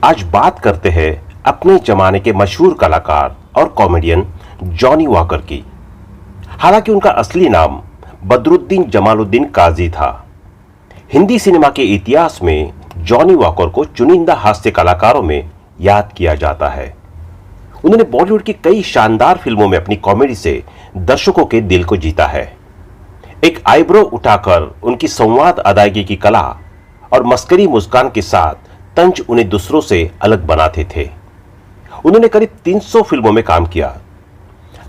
आज बात करते हैं अपने जमाने के मशहूर कलाकार और कॉमेडियन जॉनी वॉकर की। हालांकि उनका असली नाम बदरुद्दीन जमालुद्दीन काजी था। हिंदी सिनेमा के इतिहास में जॉनी वॉकर को चुनिंदा हास्य कलाकारों में याद किया जाता है। उन्होंने बॉलीवुड की कई शानदार फिल्मों में अपनी कॉमेडी से दर्शकों के दिल को जीता है। एक आईब्रो उठाकर उनकी संवाद अदायगी की कला और मस्करी मुस्कान के साथ तंज उन्हें दूसरों से अलग बनाते थे। उन्होंने करीब 300 फिल्मों में काम किया।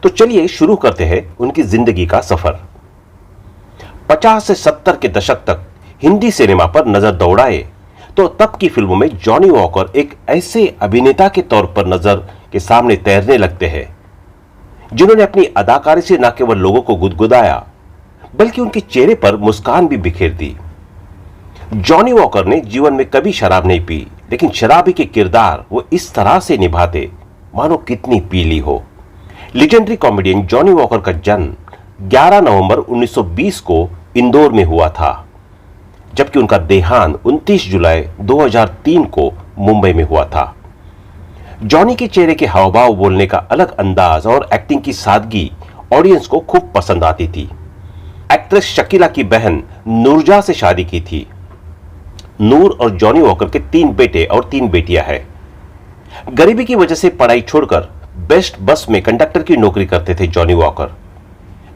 तो चलिए शुरू करते हैं उनकी जिंदगी का सफर। 50 से 70 के दशक तक हिंदी सिनेमा पर नजर दौड़ाए तो तब की फिल्मों में जॉनी वॉकर एक ऐसे अभिनेता के तौर पर नजर के सामने तैरने लगते हैं जिन्होंने अपनी अदाकारी से न केवल लोगों को गुदगुदाया बल्कि उनके चेहरे पर मुस्कान भी बिखेर दी। जॉनी वॉकर ने जीवन में कभी शराब नहीं पी, लेकिन शराबी के किरदार वो इस तरह से निभाते मानो कितनी पीली हो। लीजेंडरी कॉमेडियन जॉनी वॉकर का जन्म 11 नवंबर 1920 को इंदौर में हुआ था, जबकि उनका देहांत 29 जुलाई 2003 को मुंबई में हुआ था। जॉनी के चेहरे के हावभाव, बोलने का अलग अंदाज और एक्टिंग की सादगी ऑडियंस को खूब पसंद आती थी। एक्ट्रेस शकीला की बहन नूरजहां से शादी की थी। नूर और जॉनी वॉकर के 3 बेटे और 3 बेटियां हैं। गरीबी की वजह से पढ़ाई छोड़कर बेस्ट बस में कंडक्टर की नौकरी करते थे जॉनी वॉकर।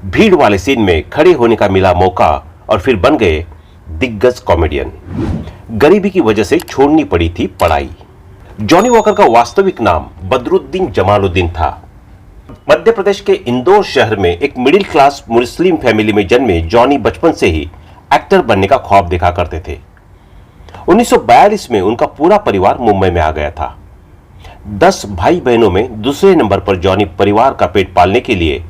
भीड़ वाले सीन में खड़े होने का मिला मौका और फिर बन गए दिग्गज कॉमेडियन। गरीबी की वजह से छोड़नी पड़ी थी पढ़ाई। जॉनी वॉकर का वास्तविक नाम बदरुद्दीन जमालुद्दीन था। मध्य प्रदेश के इंदौर शहर में एक मिडिल क्लास मुस्लिम फैमिली में जन्मे जॉनी बचपन से ही एक्टर बनने का ख्वाब देखा करते थे। 1942 में उनका पूरा परिवार मुंबई में आ गया था। 10 भाई बहनों में दूसरे नंबर पर जॉनी परिवार का पेट पालने के लिए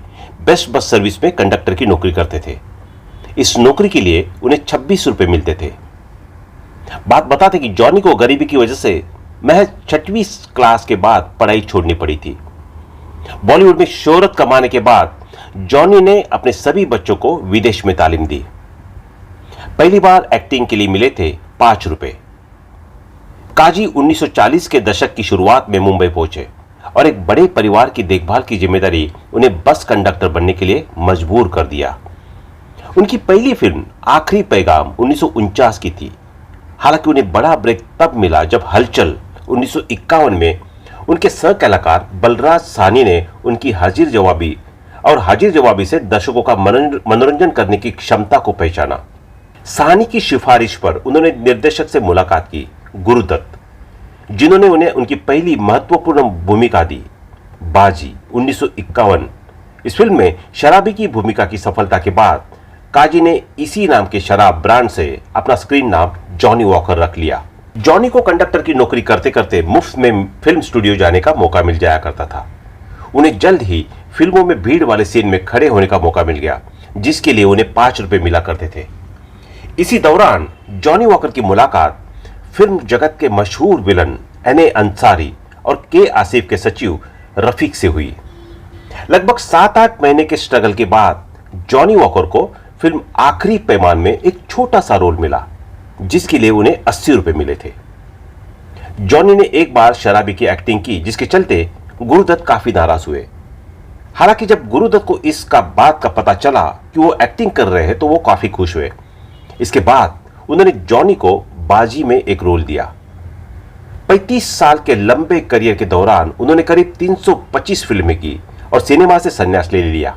बेस्ट बस सर्विस में कंडक्टर की नौकरी करते थे। इस नौकरी के लिए उन्हें 26 रुपए मिलते थे। बात बताते कि जॉनी को गरीबी की वजह से महज 6वीं क्लास के बाद पढ़ाई छोड़नी पड़ी थी। बॉलीवुड में शोहरत कमाने के बाद जॉनी ने अपने सभी बच्चों को विदेश में तालीम दी। पहली बार एक्टिंग के लिए मिले थे 5 रुपए। काजी 1940 के दशक की शुरुआत में मुंबई पहुंचे और एक बड़े परिवार की देखभाल की जिम्मेदारी उन्हें बस कंडक्टर बनने के लिए मजबूर कर दिया। उनकी पहली फिल्म आखिरी पैगाम 1949 की थी। हालांकि उन्हें बड़ा ब्रेक तब मिला जब हलचल 1951 में उनके सह कलाकार बलराज साहनी ने उनकी हाजिर जवाबी से दर्शकों का मनोरंजन करने की क्षमता को पहचाना। साहनी की सिफारिश पर उन्होंने निर्देशक से मुलाकात की, गुरुदत्त, जिन्होंने उन्हें उनकी पहली महत्वपूर्ण भूमिका दी, बाजी 1951। इस फिल्म में शराबी की भूमिका की सफलता के बाद काजी ने इसी नाम के शराब ब्रांड से अपना स्क्रीन नाम जॉनी वॉकर रख लिया। जॉनी को कंडक्टर की नौकरी करते करते मुफ्त में फिल्म स्टूडियो जाने का मौका मिल जाया करता था। उन्हें जल्द ही फिल्मों में भीड़ वाले सीन में खड़े होने का मौका मिल गया, जिसके लिए उन्हें 5 रुपए मिला करते थे। इसी दौरान जॉनी वॉकर की मुलाकात फिल्म जगत के मशहूर विलन एन.ए. अंसारी और के आसिफ के सचिव रफीक से हुई। लगभग 7-8 महीने के स्ट्रगल के बाद जॉनी वॉकर को फिल्म आखिरी पैमान में एक छोटा सा रोल मिला, जिसके लिए उन्हें 80 रुपए मिले थे। जॉनी ने एक बार शराबी की एक्टिंग की, जिसके चलते गुरुदत्त काफी नाराज हुए। हालांकि जब गुरुदत्त को इसका बात का पता चला कि वो एक्टिंग कर रहे हैं तो वो काफी खुश हुए। इसके बाद उन्होंने जॉनी को बाजी में एक रोल दिया। 35 साल के लंबे करियर के दौरान उन्होंने करीब 325 फिल्में की और सिनेमा से संन्यास ले लिया।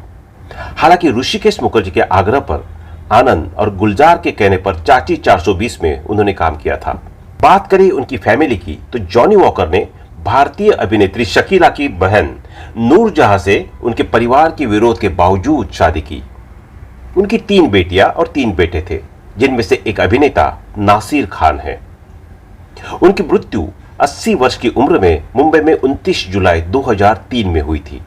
हालांकि ऋषिकेश मुखर्जी के आग्रह पर, आनंद और गुलजार के कहने पर चाची 420 में उन्होंने काम किया था। बात करें उनकी फैमिली की तो जॉनी वॉकर ने भारतीय अभिनेत्री शकीला की बहन नूरजहां से उनके परिवार के विरोध के बावजूद शादी की। उनकी 3 बेटियां और 3 बेटे थे, जिनमें से एक अभिनेता नासिर खान है। उनकी मृत्यु 80 वर्ष की उम्र में मुंबई में 29 जुलाई 2003 में हुई थी।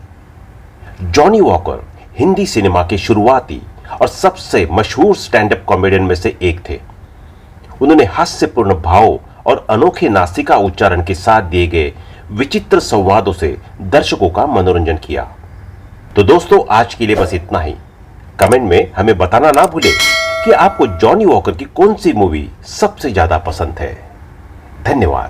जॉनी वॉकर हिंदी सिनेमा के शुरुआती और सबसे मशहूर स्टैंड अप कॉमेडियन में से एक थे। उन्होंने हास्यपूर्ण भाव और अनोखे नासिका उच्चारण के साथ दिए गए विचित्र संवादों से दर्शकों का मनोरंजन किया। तो दोस्तों, आज के लिए बस इतना ही। कमेंट में हमें बताना ना भूलें कि आपको जॉनी वॉकर की कौन सी मूवी सबसे ज्यादा पसंद है। धन्यवाद।